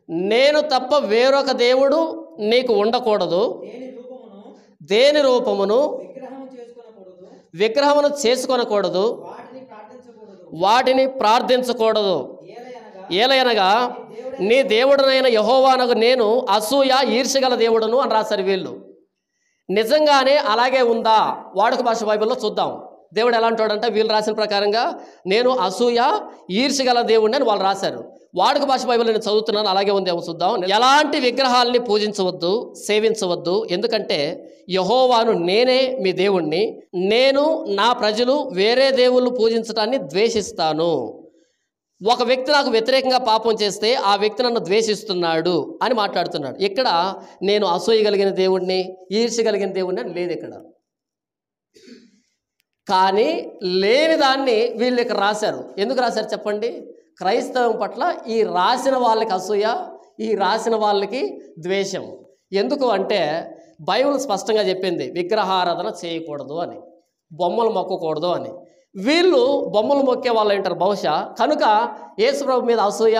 నేను తప్ప వేరొక దేవుడు నీకు ఉండకూడదు, దేని రూపమును విగ్రహమును చేసుకొనకూడదు, వాటిని ప్రార్థించకూడదు. ఏలయనగా నీ దేవుడనైన యెహోవానగు నేను అసూయ ఈర్ష్యగల దేవుడును అని రాశారు వీళ్ళు. నిజంగానే అలాగే ఉందా? వాడుక భాష బైబిల్లో చూద్దాం. దేవుడు ఎలా అంటాడంటే వీళ్ళు రాసిన ప్రకారంగా నేను అసూయ ఈర్ష్యగల దేవుడిని అని వాళ్ళు రాశారు. వాడుక భాష బైబిల్ నేను చదువుతున్నాను, అలాగే ఉందేమో చూద్దాం. ఎలాంటి విగ్రహాలని పూజించవద్దు, సేవించవద్దు, ఎందుకంటే యెహోవాను నేనే మీ దేవుణ్ణి, నేను నా ప్రజలు వేరే దేవుళ్ళు పూజించడాన్ని ద్వేషిస్తాను. ఒక వ్యక్తి నాకు వ్యతిరేకంగా పాపం చేస్తే ఆ వ్యక్తి నన్ను ద్వేషిస్తున్నాడు అని మాట్లాడుతున్నాడు. ఇక్కడ నేను అసూయ కలిగిన దేవుణ్ణి, ఈర్ష్య కలిగిన దేవుణ్ణి అని లేదు ఇక్కడ. కానీ లేని దాన్ని వీళ్ళు ఇక్కడ రాశారు. ఎందుకు రాశారు చెప్పండి? క్రైస్తవం పట్ల ఈ రాసిన వాళ్ళకి అసూయ, ఈ రాసిన వాళ్ళకి ద్వేషం. ఎందుకు అంటే బైబిల్ స్పష్టంగా చెప్పింది విగ్రహారాధన చేయకూడదు అని, బొమ్మలు మొక్కకూడదు అని. వీళ్ళు బొమ్మలు మొక్కే వాళ్ళు అంటారు బహుశా, కనుక యేసుప్రభు మీద అసూయ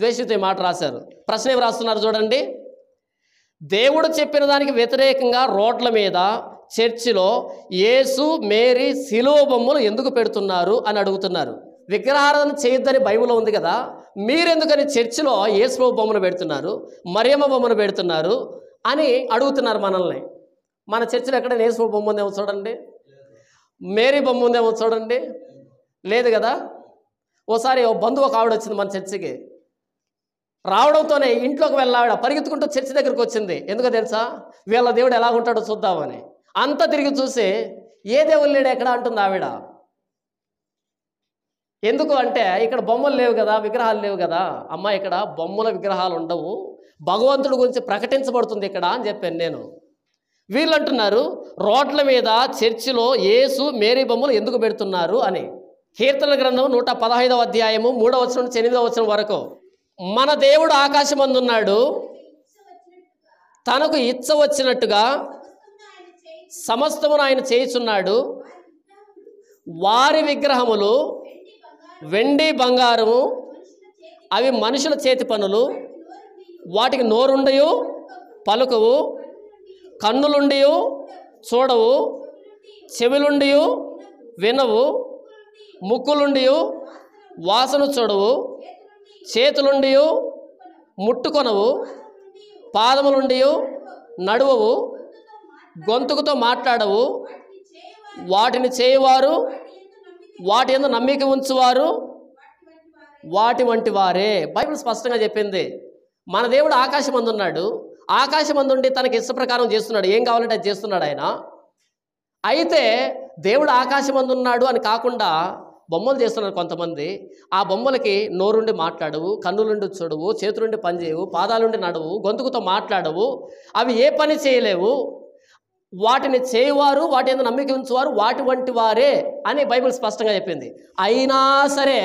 ద్వేషితో మాట రాశారు. ప్రశ్న ఏమి రాస్తున్నారు చూడండి. దేవుడు చెప్పిన దానికి వ్యతిరేకంగా రోడ్ల మీద చర్చిలో యేసు మేరీ శిలువ బొమ్మలు ఎందుకు పెడుతున్నారు అని అడుగుతున్నారు. విగ్రహారాధన చేయొద్దని బైబిల్లో ఉంది కదా, మీరెందుకని చర్చిలో యేసు బొమ్మను పెడుతున్నారు, మరియమ్మ బొమ్మను పెడుతున్నారు అని అడుగుతున్నారు మనల్ని. మన చర్చిలో ఎక్కడ యేసు బొమ్మ ఉందేమో చూడండి, మేరీ బొమ్మ ఉందేమో చూడండి, లేదు కదా. ఓసారి బంధువు ఒక ఆవిడ వచ్చింది మన చర్చికి. రావడంతోనే ఇంట్లోకి వెళ్ళావిడ పరిగెత్తుకుంటూ చర్చి దగ్గరికి వచ్చింది. ఎందుకో తెలుసా? వీళ్ళ దేవుడు ఎలా ఉంటాడో చూద్దామని. అంతా తిరిగి చూసి ఏ దేవుడు లేడు ఎక్కడ అంటుంది ఆవిడ. ఎందుకు అంటే ఇక్కడ బొమ్మలు లేవు కదా, విగ్రహాలు లేవు కదా. అమ్మ ఇక్కడ బొమ్మల విగ్రహాలు ఉండవు, భగవంతుడి గురించి ప్రకటించబడుతుంది ఇక్కడ అని చెప్పాను నేను. వీళ్ళు అంటున్నారు రోడ్ల మీద చర్చిలో యేసు మేరీ బొమ్మలు ఎందుకు పెడుతున్నారు అని. కీర్తన గ్రంథం 115వ అధ్యాయము 3వ వచనం నుంచి 8వ వచనం వరకు. మన దేవుడు ఆకాశమందున్నాడు, తనకు ఇచ్చ వచ్చినట్టుగా సమస్తమును ఆయన చేయుచున్నాడు. వారి విగ్రహములు వెండి బంగారము, అవి మనుషుల చేతి పనులు, వాటికి నోరుండయు పలుకవు, కన్నులుండియు చూడవు, చెవులుండియు వినవు, ముక్కులుండియు వాసన చూడవు, చేతులుండియు ముట్టుకొనవు, పాదములుండియు నడువవు, గొంతుకుతో మాట్లాడవు, వాటిని చేయువారు వాటి యందు నమ్మిక ఉంచువారు వాటి వంటి వారే. బైబిల్ స్పష్టంగా చెప్పింది. మన దేవుడు ఆకాశమందున్నాడు, ఆకాశమందుండి తనకి ఇష్ట ప్రకారం చేస్తున్నాడు, ఏం కావాలంటే అది చేస్తున్నాడు ఆయన. అయితే దేవుడు ఆకాశమందున్నాడు అని కాకుండా బొమ్మలు చేస్తున్నారు కొంతమంది. ఆ బొమ్మలకి నోరుండి మాట్లాడవు, కన్నులుండి చూడవు, చేతులుండి పనిచేయవు, పాదాలుండి నడవు, గొంతుకుతో మాట్లాడవు, అవి ఏ పని చేయలేవు, వాటిని చేయువారు వాటి యందు నమ్మిక ఉంచువారు వాటి వంటి వారే అని బైబిల్ స్పష్టంగా చెప్పింది. అయినా సరే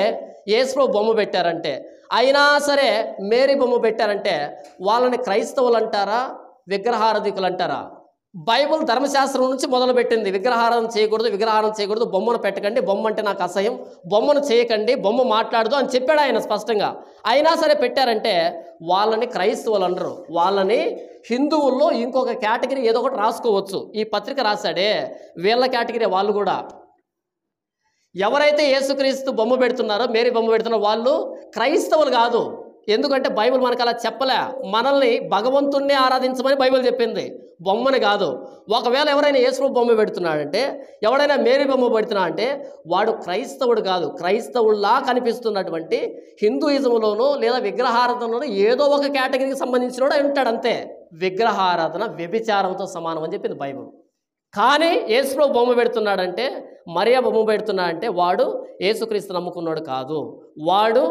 యేసు బొమ్మ పెట్టారంటే, అయినా సరే మేరీ బొమ్మ పెట్టారంటే వాళ్ళని క్రైస్తవులు అంటారా, విగ్రహారాధికులు అంటారా? బైబిల్ ధర్మశాస్త్రం నుంచి మొదలుపెట్టింది విగ్రహారాధన చేయకూడదు, విగ్రహారాధన చేయకూడదు, బొమ్మను పెట్టకండి, బొమ్మ అంటే నాకు అసహ్యం, బొమ్మను చేయకండి, బొమ్మ మాట్లాడదు అని చెప్పాడు ఆయన స్పష్టంగా. అయినా సరే పెట్టారంటే వాళ్ళని క్రైస్తవులు అనరు, వాళ్ళని హిందువుల్లో ఇంకొక కేటగిరీ ఏదో ఒకటి రాసుకోవచ్చు. ఈ పత్రిక రాశాడే వీళ్ళ కేటగిరీ వాళ్ళు కూడా. ఎవరైతే యేసుక్రీస్తు బొమ్మ పెడుతున్నారో, మేరీ బొమ్మ పెడుతున్నారో వాళ్ళు క్రైస్తవులు కాదు. ఎందుకంటే బైబిల్ మనకు అలా చెప్పలే. మనల్ని భగవంతుణ్ణి ఆరాధించమని బైబిల్ చెప్పింది, బొమ్మని కాదు. ఒకవేళ ఎవరైనా యేసు బొమ్మ పెడుతున్నాడంటే, ఎవడైనా మేరీ బొమ్మ పెడుతున్నా అంటే వాడు క్రైస్తవుడు కాదు. క్రైస్తవుల్లా కనిపిస్తున్నటువంటి హిందూయిజంలోనూ లేదా విగ్రహారాధనలోనూ ఏదో ఒక కేటగిరీకి సంబంధించిన వాడు ఉంటాడు అంతే. విగ్రహారాధన వ్యభిచారంతో సమానం అని చెప్పింది బైబిల్. కానీ యేసు బొమ్మ పెడుతున్నాడంటే, మరియా బొమ్మ పెడుతున్నాడంటే వాడు యేసుక్రీస్తు నమ్ముకున్నాడు కాదు, వాడు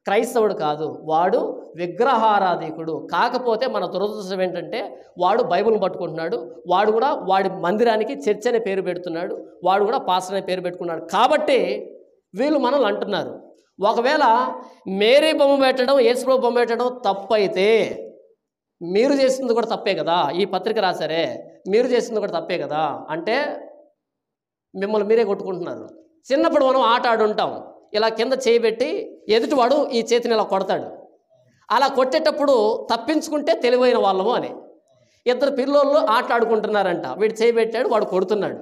క్రైస్తవుడు కాదు, వాడు విగ్రహారాధికుడు. కాకపోతే మన దురదృష్టం ఏంటంటే వాడు బైబిల్ని పట్టుకుంటున్నాడు, వాడు కూడా వాడి మందిరానికి చర్చ్ అనే పేరు పెడుతున్నాడు, వాడు కూడా పాస్టర్ అనే పేరు పెట్టుకున్నాడు. కాబట్టి వీళ్ళు మనల్ని అంటున్నారు. ఒకవేళ మేరీ బొమ్మ పెట్టడం, యేసు బొమ్మ పెట్టడం తప్పు అయితే మీరు చేసింది కూడా తప్పే కదా. ఈ పత్రిక రాశారే మీరు చేసింది కూడా తప్పే కదా అంటే మిమ్మల్ని మీరే కొట్టుకుంటున్నారు. చిన్నప్పుడు మనం ఆట ఆడుంటాం, ఇలా కింద చేయబెట్టి ఎదుటివాడు ఈ చేతిని ఇలా కొడతాడు. అలా కొట్టేటప్పుడు తప్పించుకుంటే తెలివైన వాళ్ళము అని. ఇద్దరు పిల్లోళ్ళు ఆటలాడుకుంటున్నారంట. వీడు చేయబెట్టాడు, వాడు కొడుతున్నాడు,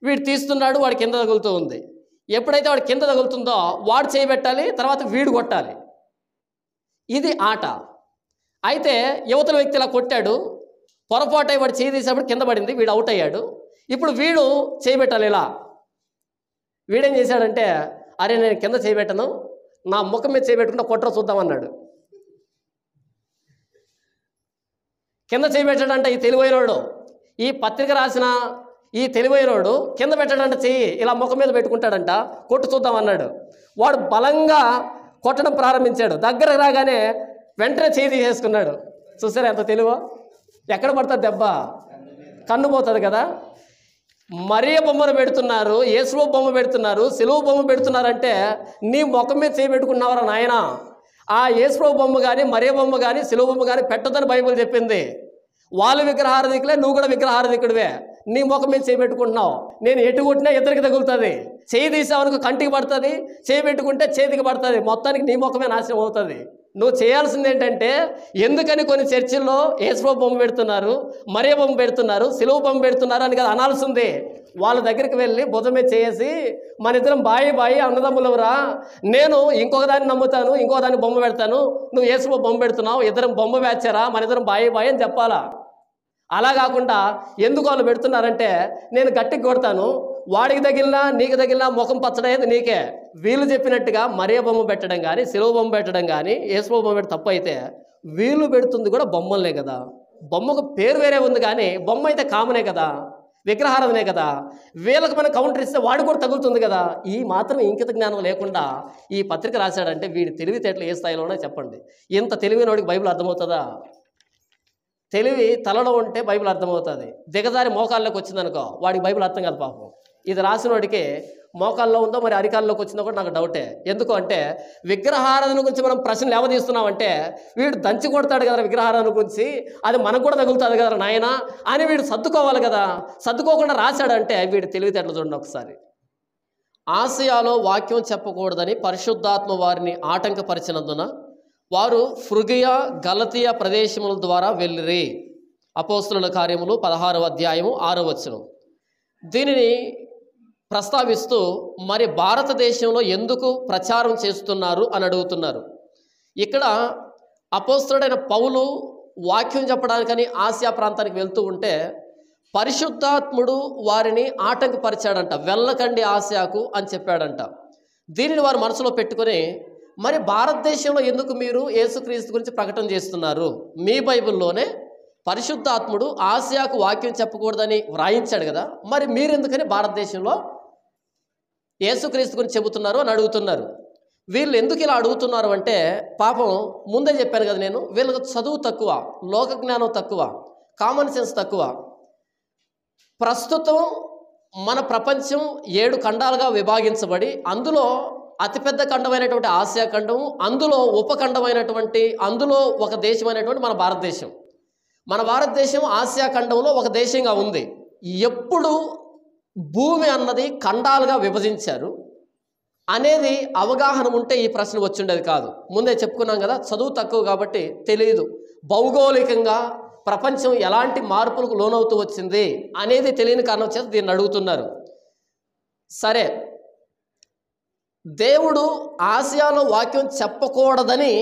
వీడు తీస్తున్నాడు, వాడు కింద తగులుతూ ఉంది. ఎప్పుడైతే వాడు కింద తగులుతుందో వాడు చేయబెట్టాలి, తర్వాత వీడు కొట్టాలి. ఇది ఆట. అయితే యువతల వ్యక్తి ఇలా కొట్టాడు, పొరపాటు వాడు చేయి తీసేప్పుడు కింద పడింది, వీడు అవుట్ అయ్యాడు. ఇప్పుడు వీడు చేయబెట్టాలి. ఇలా వీడేం చేశాడంటే, అరే నేను కింద చేయబెట్టను, నా ముఖం మీద చేయబెట్టుకుంటే కొట్ర చూద్దామన్నాడు. కింద చేయబెట్టాడంట ఈ తెలివైనోడు. ఈ పత్రిక రాసిన ఈ తెలివైనోడు కింద పెట్టాడంట, చెయ్యి ఇలా ముఖం మీద పెట్టుకుంటాడంట, కొట్టు చూద్దామన్నాడు. వాడు బలంగా కొట్టడం ప్రారంభించాడు. దగ్గరకు రాగానే వెంటనే చేయి తీసేసుకున్నాడు. చూసారా ఎంత తెలివో? ఎక్కడ పడుతుంది దెబ్బ? కన్ను పోతుంది కదా. మరియ బొమ్మను పెడుతున్నారు, యేసు బొమ్మ పెడుతున్నారు, సిలువ బొమ్మ పెడుతున్నారంటే నీ ముఖం మీద చేయి పెట్టుకున్నావరా నాయన. ఆ యేసు బొమ్మ కానీ మరియ బొమ్మ కానీ సిలువ బొమ్మ కానీ పెట్టొద్దని బైబిల్ చెప్పింది. వాళ్ళు విగ్రహారాధికులే, నువ్వు కూడా విగ్రహారాధికుడివే. నీ ముఖం మీద చేయి పెట్టుకుంటున్నావు. నేను ఎటు కొట్టినా ఇద్దరికి తగులుతుంది. చేయి తీసావనుకో కంటికి పడుతుంది, చేయి పెట్టుకుంటే చేతికి పడుతుంది, మొత్తానికి నీ ముఖమే నాశనం అవుతుంది. నువ్వు చేయాల్సింది ఏంటంటే, ఎందుకని కొన్ని చర్చిల్లో యేసు బొమ్మ పెడుతున్నారు, మరియ బొమ్మ పెడుతున్నారు, సిలువ బొమ్మ పెడుతున్నారు అని కదా అనాల్సింది. వాళ్ళ దగ్గరికి వెళ్ళి భుజం మీద చేసి మన ఇద్దరం బాయి అన్నదమ్ములవరా, నేను ఇంకొక దాన్ని నమ్ముతాను, ఇంకొక దాన్ని బొమ్మ పెడతాను, నువ్వు యేసు బొమ్మ పెడుతున్నావు, ఇద్దరం బొమ్మ వేచారా, మన ఇద్దరం బాయి అని చెప్పాలా. అలా కాకుండా ఎందుకు వాళ్ళు పెడుతున్నారంటే, నేను గట్టికి కొడతాను, వాడికి తగిలినా నీకు తగిలినా ముఖం పచ్చడేది నీకే. వీళ్ళు చెప్పినట్టుగా మరియ బొమ్మ పెట్టడం కానీ, సిలువ బొమ్మ పెట్టడం కానీ, యేసు బొమ్మ పెట్టి తప్పు అయితే, వీళ్ళు పెడుతుంది కూడా బొమ్మలే కదా. బొమ్మకు పేరు వేరే ఉంది కానీ బొమ్మ అయితే కామనే కదా, విగ్రహారాధనే కదా. వీళ్ళకి మనం కౌంటర్ ఇస్తే వాడు కూడా తగులుతుంది కదా. ఈ మాత్రం ఇంకిత జ్ఞానం లేకుండా ఈ పత్రిక రాశాడంటే వీడి తెలివితేటలు ఏ స్థాయిలోనే చెప్పండి. ఇంత తెలివినోడికి బైబిల్ అర్థమవుతుందా? తెలివి తలలో ఉంటే బైబిల్ అర్థమవుతుంది. దిగజారి మోకాల్లోకి వచ్చిందనుకో వాడికి బైబిల్ అర్థం కాదు పాపం. ఇది రాసిన వాడికి మోకాల్లో ఉందో మరి అరికాల్లోకి వచ్చిందో కూడా నాకు డౌటే. ఎందుకు అంటే విగ్రహారాధన గురించి మనం ప్రశ్నలు ఏమదీస్తున్నామంటే, వీడు దంచి కొడతాడు కదా విగ్రహారాధన గురించి, అది మనకు కూడా తగులుతుంది కదా నాయన అని వీడు సర్దుకోవాలి కదా. సర్దుకోకుండా రాశాడంటే వీడి తెలివితేటలు చూడండి ఒకసారి. ఆసియాలో వాక్యం చెప్పకూడదని పరిశుద్ధాత్మ వారిని ఆటంకపరిచినందున వారు ఫ్రుగియా గలతియా ప్రదేశముల ద్వారా వెళ్ళిరి. అపోస్తుల కార్యములు 16వ అధ్యాయము 6వ వచనం. దీనిని ప్రస్తావిస్తూ మరి భారతదేశంలో ఎందుకు ప్రచారం చేస్తున్నారు అని అడుగుతున్నారు. ఇక్కడ అపోస్తుడైన పౌలు వాక్యం చెప్పడానికని ఆసియా ప్రాంతానికి వెళ్తూ ఉంటే పరిశుద్ధాత్ముడు వారిని ఆటంకపరిచాడంట. వెళ్ళకండి ఆసియాకు అని చెప్పాడంట. దీనిని వారు మనసులో పెట్టుకొని, మరి భారతదేశంలో ఎందుకు మీరు యేసుక్రీస్తు గురించి ప్రకటన చేస్తున్నారు? మీ బైబిల్లోనే పరిశుద్ధాత్ముడు ఆసియాకు వాక్యం చెప్పకూడదని వ్రాయించాడు కదా, మరి మీరెందుకని భారతదేశంలో యేసుక్రీస్తు గురించి చెబుతున్నారు అని అడుగుతున్నారు. వీళ్ళు ఎందుకు ఇలా అడుగుతున్నారు అంటే, పాపం ముందే చెప్పాను కదా నేను, వీళ్ళకి చదువు తక్కువ, లోక జ్ఞానం తక్కువ, కామన్ సెన్స్ తక్కువ. ప్రస్తుతం మన ప్రపంచం 7 ఖండాలుగా విభాగించబడి, అందులో అతిపెద్ద ఖండమైనటువంటి ఆసియా ఖండము, అందులో ఉపఖండమైనటువంటి అందులో ఒక దేశమైనటువంటి మన భారతదేశం. మన భారతదేశం ఆసియా ఖండంలో ఒక దేశంగా ఉంది. ఎప్పుడు భూమి అన్నది ఖండాలుగా విభజించారు అనేది అవగాహన ఉంటే ఈ ప్రశ్న వచ్చిండేది కాదు. ముందే చెప్పుకున్నాం కదా, చదువు తక్కువ కాబట్టి తెలియదు. భౌగోళికంగా ప్రపంచం ఎలాంటి మార్పులకు లోనవుతూ వచ్చింది అనేది తెలియని కారణం చేత దీన్ని అడుగుతున్నారు. సరే, దేవుడు ఆసియాలో వాక్యం చెప్పకూడదని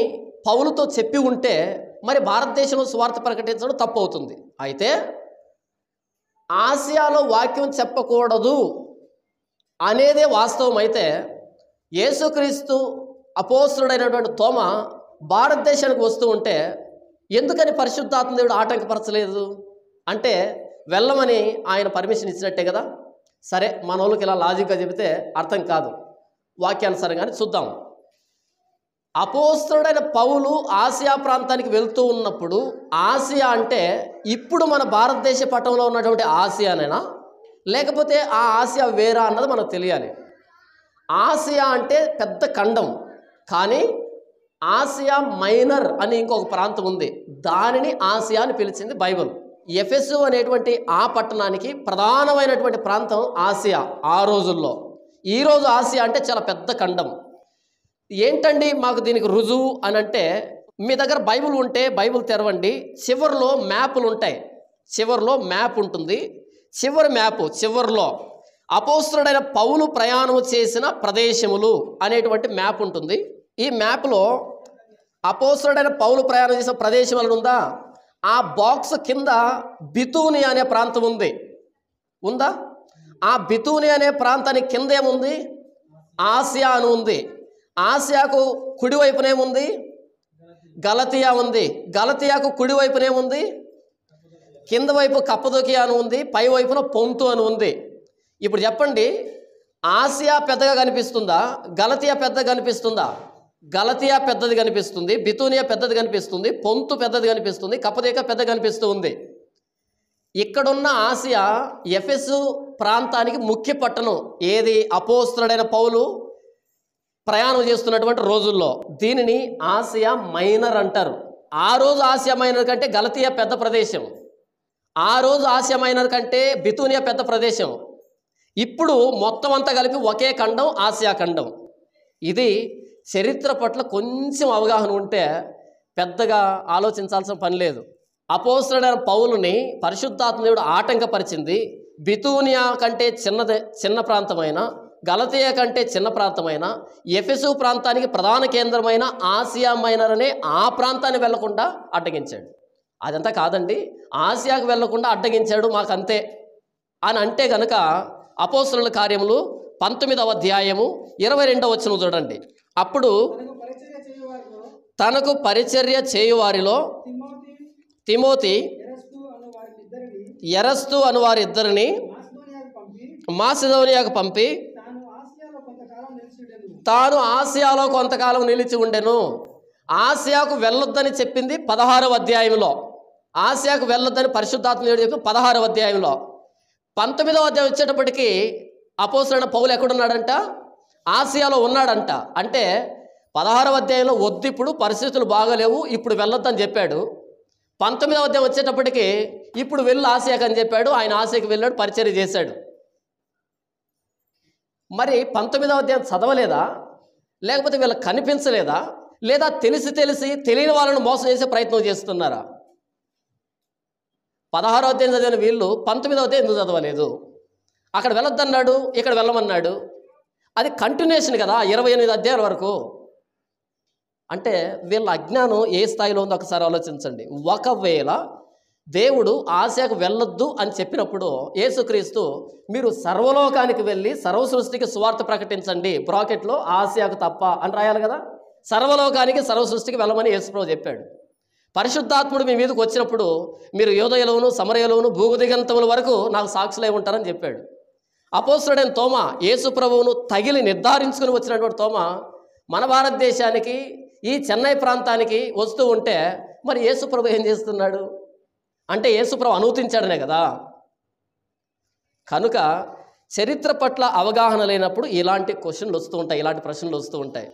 పౌలుతో చెప్పి ఉంటే మరి భారతదేశంలో సువార్త ప్రకటించడం తప్పు అవుతుంది. అయితే ఆసియాలో వాక్యం చెప్పకూడదు అనేదే వాస్తవం అయితే, యేసుక్రీస్తు అపోస్తుడైనటువంటి తోమ భారతదేశానికి వస్తూ ఉంటే ఎందుకని పరిశుద్ధాత్మ దేవుడు ఆటంకపరచలేదు? అంటే వెళ్ళమని ఆయన పర్మిషన్ ఇచ్చినట్టే కదా. సరే, మన వాళ్ళకి ఇలా లాజిక్గా చెబితే అర్థం కాదు, వాక్యానుసారంగానే చూద్దాం. అపోస్తుడైన పౌలు ఆసియా ప్రాంతానికి వెళ్తూ ఉన్నప్పుడు, ఆసియా అంటే ఇప్పుడు మన భారతదేశ పటంలో ఉన్నటువంటి ఆసియానేనా, లేకపోతే ఆ ఆసియా వేరా అన్నది మనకు తెలియాలి. ఆసియా అంటే పెద్ద ఖండం, కానీ ఆసియా మైనర్ అని ఇంకొక ప్రాంతం ఉంది, దానిని ఆసియా అని పిలిచింది బైబిల్. ఎఫెసు అనేటువంటి ఆ పట్టణానికి ప్రధానమైనటువంటి ప్రాంతం ఆసియా ఆ రోజుల్లో. ఈరోజు ఆసియా అంటే చాలా పెద్ద ఖండం. ఏంటండి మాకు దీనికి రుజువు అని అంటే, మీ దగ్గర బైబిల్ ఉంటే బైబిల్ తెరవండి. చివరిలో మ్యాపులు ఉంటాయి. చివరిలో మ్యాప్ ఉంటుంది. చివరి మ్యాప్ చివరిలో అపోస్తలుడైన పౌలు ప్రయాణం చేసిన ప్రదేశములు అనేటువంటి మ్యాప్ ఉంటుంది. ఈ మ్యాప్లో అపోస్తలుడైన పౌలు ప్రయాణం చేసిన ప్రదేశం అని ఉందా? ఆ బాక్స్ కింద బితూని అనే ప్రాంతం ఉందా? ఆ బితూని అనే ప్రాంతానికి కింద ఏముంది? ఆసియా అని ఉంది. ఆసియాకు కుడివైపునేముంది? గలతియా ఉంది. గలతియాకు కుడివైపునేముంది? కింద వైపు కప్పదొకియా అని ఉంది. పై వైపున పొంతు అని ఉంది. ఇప్పుడు చెప్పండి, ఆసియా పెద్దగా కనిపిస్తుందా? గలతియా పెద్దగా కనిపిస్తుందా? గలతియా పెద్దది కనిపిస్తుంది, బితూనియా పెద్దది కనిపిస్తుంది, పొంతు పెద్దది కనిపిస్తుంది, కప్పదొకియా పెద్దగా కనిపిస్తూ ఉంది. ఇక్కడున్న ఆసియా ఎఫెసు ప్రాంతానికి ముఖ్య పట్టణం. ఏది? అపోస్తలుడైన పౌలు ప్రయాణం చేస్తున్నటువంటి రోజుల్లో దీనిని ఆసియా మైనర్ అంటారు. ఆ రోజు ఆసియా మైనర్ కంటే గలతియా పెద్ద ప్రదేశం. ఆ రోజు ఆసియా మైనర్ కంటే బితూనియా పెద్ద ప్రదేశం. ఇప్పుడు మొత్తం అంతా కలిపి ఒకే ఖండం, ఆసియా ఖండం. ఇది చరిత్ర పట్ల కొంచెం అవగాహన ఉంటే పెద్దగా ఆలోచించాల్సిన పని లేదు. అపోస్తలుడైన పౌలుని పరిశుద్ధాత్మ దేవుడు ఆటంకపరిచింది. బితూనియా కంటే చిన్న ప్రాంతమైన, గలతియా కంటే చిన్న ప్రాంతమైన, ఎఫెసు ప్రాంతానికి ప్రధాన కేంద్రమైన ఆసియా మైనర్ అనే ఆ ప్రాంతాన్ని వెళ్లకుండా అడ్డగించాడు. అదంతా కాదండి, ఆసియాకు వెళ్లకుండా అడ్డగించాడు మాకంతే అని అంటే గనక అపోస్తలుల కార్యములు 19వ అధ్యాయము 22వ వచనం చూడండి. అప్పుడు తనకు పరిచర్య చేయువారిలో తిమోతి, ఎరస్తు అను వారిద్దరిని మాసిదోనియాకు పంపి తాను ఆసియాలో కొంతకాలం నిలిచి ఉండెను. ఆసియాకు వెళ్ళొద్దని చెప్పింది 16వ అధ్యాయంలో. ఆసియాకు వెళ్ళొద్దని పరిశుద్ధాత్మ దేవుడు చెప్పి 16వ అధ్యాయంలో. 19వ అధ్యాయం వచ్చేటప్పటికి అపోస్తలుడైన పౌలు ఎక్కడున్నాడంట? ఆసియాలో ఉన్నాడంట. అంటే 16వ అధ్యాయంలో వద్దు, ఇప్పుడు పరిస్థితులు బాగలేవు, ఇప్పుడు వెళ్ళొద్దని చెప్పాడు. 19వ అధ్యాయం వచ్చేటప్పటికి ఇప్పుడు వెళ్ళు ఆసియాకు అని చెప్పాడు. ఆయన ఆసియాకి వెళ్ళాడు, పరిచర్య చేశాడు. మరి 19వ అధ్యాయం చదవలేదా? లేకపోతే వీళ్ళకి కనిపించలేదా? లేదా తెలిసి తెలియని వాళ్ళను మోసం చేసే ప్రయత్నం చేస్తున్నారా? 16వ అధ్యాయం చదివిన వీళ్ళు 19వ అధ్యాయం ఎందుకు చదవలేదు? అక్కడ వెళ్ళొద్దన్నాడు, ఇక్కడ వెళ్ళమన్నాడు. అది కంటిన్యూషన్ కదా 28 అధ్యాయాల వరకు. అంటే వీళ్ళ అజ్ఞానం ఏ స్థాయిలో ఉందో ఒకసారి ఆలోచించండి. ఒకవేళ దేవుడు ఆసియాకు వెళ్ళొద్దు అని చెప్పినప్పుడు యేసుక్రీస్తు మీరు సర్వలోకానికి వెళ్ళి సర్వ సృష్టికి సువార్త ప్రకటించండి, బ్రాకెట్లో ఆసియాకు తప్ప అని రాయాలి కదా. సర్వలోకానికి సర్వ సృష్టికి వెళ్ళమని యేసుప్రభు చెప్పాడు. పరిశుద్ధాత్ముడు మీ మీదకి వచ్చినప్పుడు మీరు యోదయలోను సమరయలోను భూదిగంతముల వరకు నాకు సాక్షులై ఉంటారని చెప్పాడు. అపోస్తలుడైన తోమా యేసు ప్రభువును తగిలి నిర్ధారించుకుని వచ్చినటువంటి తోమా మన భారతదేశానికి ఈ చెన్నై ప్రాంతానికి వస్తూ ఉంటే మరి యేసు ప్రభు ఏం చేస్తున్నాడు అంటే యేసు ప్రభు అనుమతించాడనే కదా. కనుక చరిత్ర పట్ల అవగాహన లేనప్పుడు ఇలాంటి క్వశ్చన్లు వస్తూ ఉంటాయి, ఇలాంటి ప్రశ్నలు వస్తూ ఉంటాయి.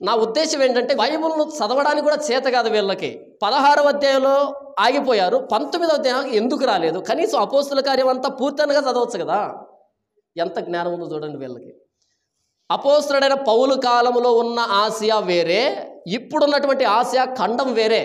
నా ఉద్దేశం ఏంటంటే బైబిల్ను చదవడానికి కూడా చేత కాదు వీళ్ళకి. 16వ అధ్యాయంలో ఆగిపోయారు, 19వ అధ్యాయానికి ఎందుకు రాలేదు? కనీసం అపోస్తలుల కార్యం అంతా పూర్తిగా చదవచ్చు కదా. ఎంత జ్ఞానం ఉందో చూడండి వీళ్ళకి. అపోస్తలుడైన పౌలు కాలంలో ఉన్న ఆసియా వేరే, ఇప్పుడున్నటువంటి ఆసియా ఖండం వేరే.